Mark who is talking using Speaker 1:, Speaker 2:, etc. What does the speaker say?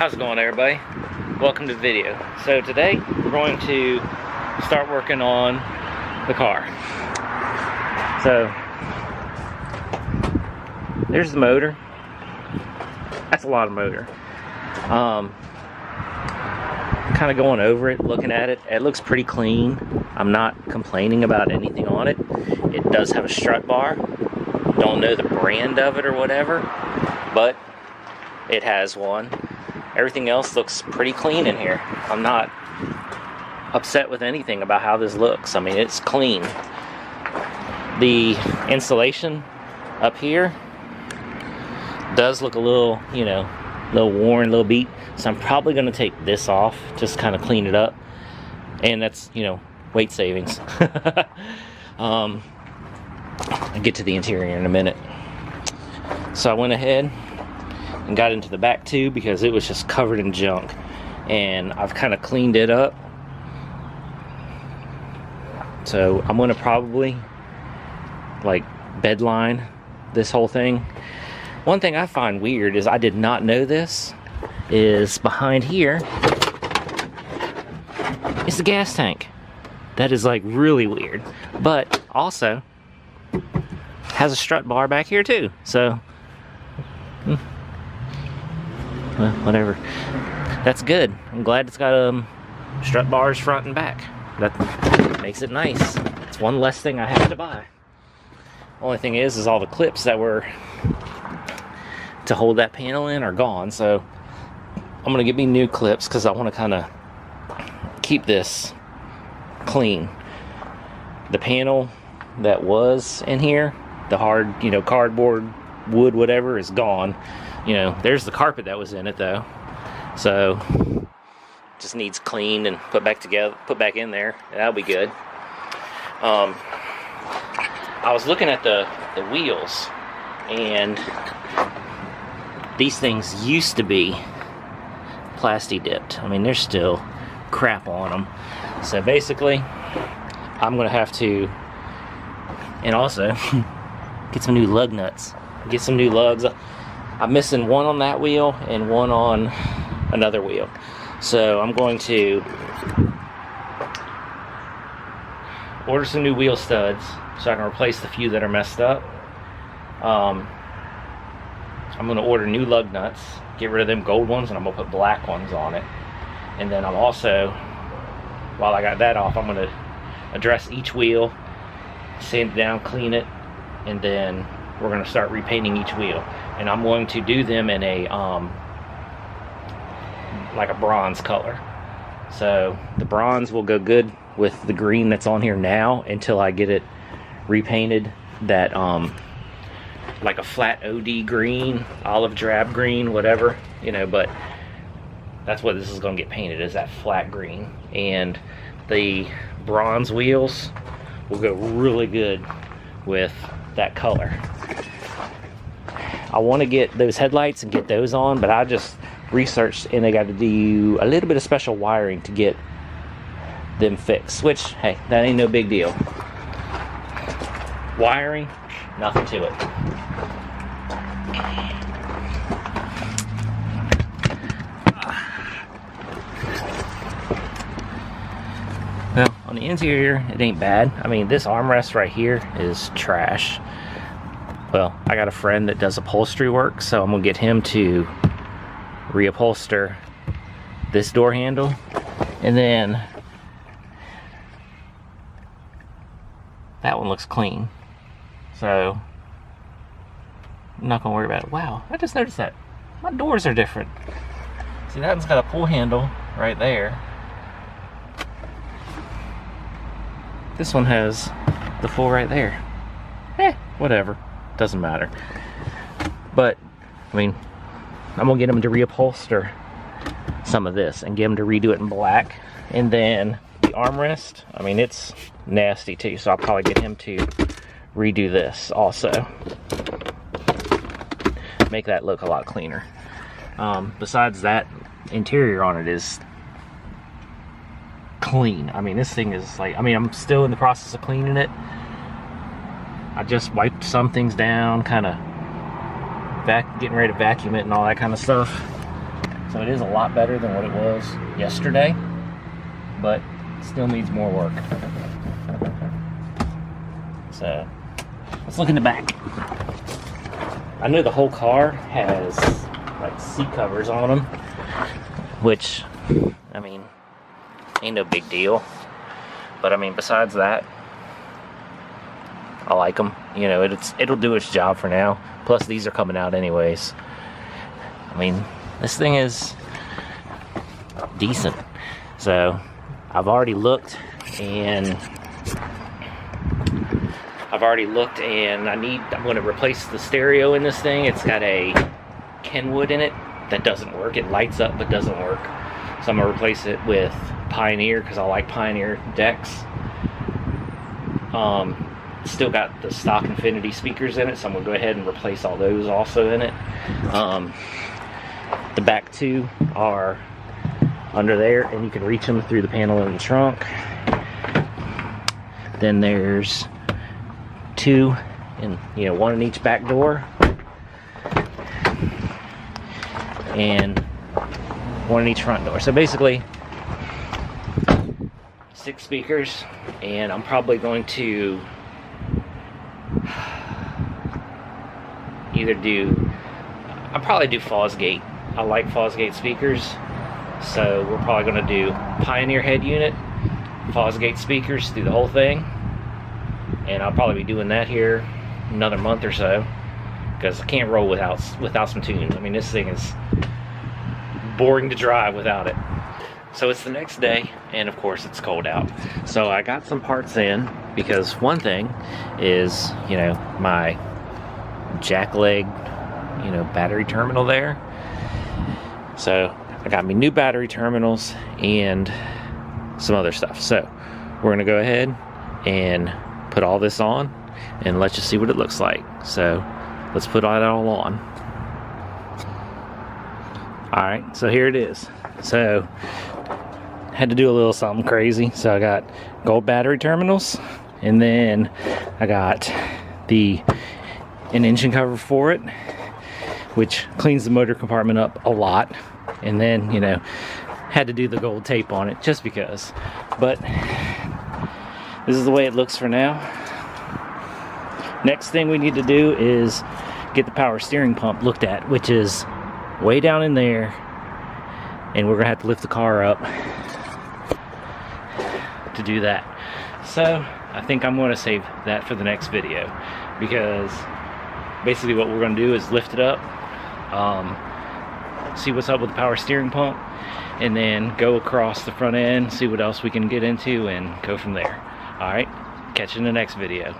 Speaker 1: How's it going, everybody? Welcome to the video. So today we're going to start working on the car. So there's the motor. That's a lot of motor. Kind of going over it, looking at it. It looks pretty clean. I'm not complaining about anything on it. It does have a strut bar. Don't know the brand of it or whatever, but it has one. Everything else looks pretty clean in here. I'm not upset with anything about how this looks. I mean, it's clean. The installation up here does look a little, you know, a little worn, a little beat. So I'm probably going to take this off, just kind of clean it up. And that's, you know, weight savings. I'll get to the interior in a minute. So I went ahead and got into the back too because it was just covered in junk, and I've kind of cleaned it up. So I'm gonna probably like bedline this whole thing. One thing I find weird is I did not know this is behind here is the gas tank. That is like really weird, but also has a strut bar back here too. So well, whatever. That's good. I'm glad it's got strut bars front and back. That makes it nice. It's one less thing I have to buy. Only thing is all the clips that were to hold that panel in are gone. So I'm gonna get me new clips because I want to kind of keep this clean. The panel that was in here, the hard, you know, cardboard, wood, whatever, is gone. You know, there's the carpet that was in it though, so just needs cleaned and put back together, put back in there. That'll be good. I was looking at the wheels, and these things used to be plasti dipped. I mean, there's still crap on them. So basically, I'm gonna have to, and also get some new lug nuts. Get some new lugs. I'm missing one on that wheel and one on another wheel. So I'm going to order some new wheel studs so I can replace the few that are messed up. I'm going to order new lug nuts, get rid of them gold ones, and I'm going to put black ones on it. And then I'm also, while I got that off, I'm going to address each wheel, sand it down, clean it, and then we're going to start repainting each wheel. And I'm going to do them in a like a bronze color. So the bronze will go good with the green that's on here now until I get it repainted that like a flat OD green, olive drab green, whatever, you know. But that's what this is going to get painted, is that flat green. And the bronze wheels will go really good with that color. I want to get those headlights and get those on, but I just researched and they got to do a little bit of special wiring to get them fixed, which, hey, that ain't no big deal. Wiring, nothing to it. Well, on the interior, it ain't bad. I mean, this armrest right here is trash. Well, I got a friend that does upholstery work, so I'm gonna get him to reupholster this door handle. And then that one looks clean, so I'm not gonna worry about it. Wow, I just noticed that my doors are different. See, that one's got a pull handle right there. This one has the pull right there. Whatever. Doesn't matter. But I mean, I'm gonna get them to reupholster some of this and get them to redo it in black. And then the armrest, I mean, it's nasty too, so I'll probably get him to redo this also, make that look a lot cleaner. Besides that, interior on it is clean. I mean, this thing is like, I mean, I'm still in the process of cleaning it. I just wiped some things down, kind of getting ready to vacuum it and all that kind of stuff. So it is a lot better than what it was yesterday, but still needs more work. So let's look in the back. I know the whole car has like seat covers on them, which, I mean, ain't no big deal. But I mean, besides that, I like them. You know, it'll do its job for now. Plus, these are coming out anyways. I mean, this thing is decent. So I've already looked, and I'm going to replace the stereo in this thing. It's got a Kenwood in it that doesn't work. It lights up but doesn't work. So I'm going to replace it with Pioneer because I like Pioneer decks. Still got the stock Infinity speakers in it, so I'm going to go ahead and replace all those also in it. The back two are under there, and you can reach them through the panel in the trunk. Then there's two, and you know, one in each back door, and one in each front door. So basically 6 speakers, and I'm probably going to I'll probably do Fosgate. I like Fosgate speakers, so we're probably going to do Pioneer head unit, Fosgate speakers through the whole thing, and I'll probably be doing that here another month or so, because I can't roll without some tunes. I mean, this thing is boring to drive without it. So it's the next day, and of course it's cold out. So I got some parts in, because one thing is, you know, my jack leg, you know, battery terminal there. So I got me new battery terminals and some other stuff. So we're gonna go ahead and put all this on and let's just see what it looks like. So let's put that all on. All right, so here it is. So had to do a little something crazy. So I got gold battery terminals, and then I got an engine cover for it, which cleans the motor compartment up a lot. And then, you know, had to do the gold tape on it just because. But this is the way it looks for now. Next thing we need to do is get the power steering pump looked at, which is way down in there, and we're gonna have to lift the car up to do that. So I think I'm gonna save that for the next video, because basically what we're gonna do is lift it up, see what's up with the power steering pump, and then go across the front end, see what else we can get into, and go from there. All right, catch you in the next video.